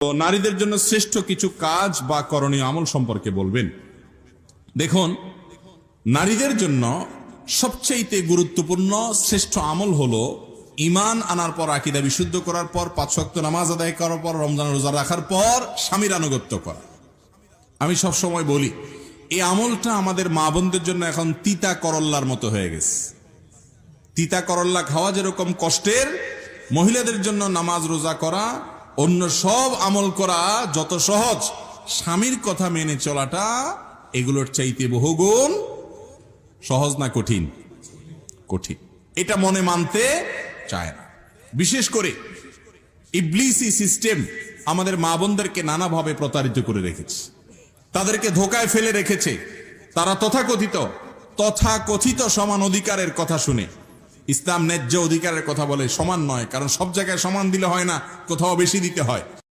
তো নারীদের জন্য শ্রেষ্ঠ কিছু কাজ বা করণীয় আমল সম্পর্কে বলবেন। দেখুন, নারীদের জন্য সবচেয়ে গুরুত্বপূর্ণ শ্রেষ্ঠ আমল হলো ঈমান আনার পর, আকীদা বিশুদ্ধ করার পর, 5 ওয়াক্ত নামাজ আদায় করার পর, রমজান রোজা রাখার পর স্বামীর আনুগত্য করা। আমি সব সময় বলি, এই আমলটা আমাদের মা বোনদের জন্য এখন তিতা করল্লার মতো হয়ে গেছে। তিতা করল্লা খাওয়া যেরকম কষ্টের, মহিলাদের জন্য নামাজ রোজা করা, অন্য সব আমল করা যত সহজ, স্বামীর কথা মেনে চলাটা এগুলোর চাইতে বহুগুণ সহজ। না কঠিন? কঠিন। এটা মনে মানতে চায় না। বিশেষ করে ইবলিসি সিস্টেম আমাদের মা বোনদেরকে নানাভাবে প্রতারিত করে রেখেছে, তাদেরকে ধোকায় ফেলে রেখেছে। তারা তথাকথিত সমান অধিকারের কথা শুনে, ইসলাম ন্যায্য অধিকারের কথা বলে, সমান নয়, কারণ সব জায়গায় সমান দিলে হয় না, কোথাও বেশি দিতে হয়।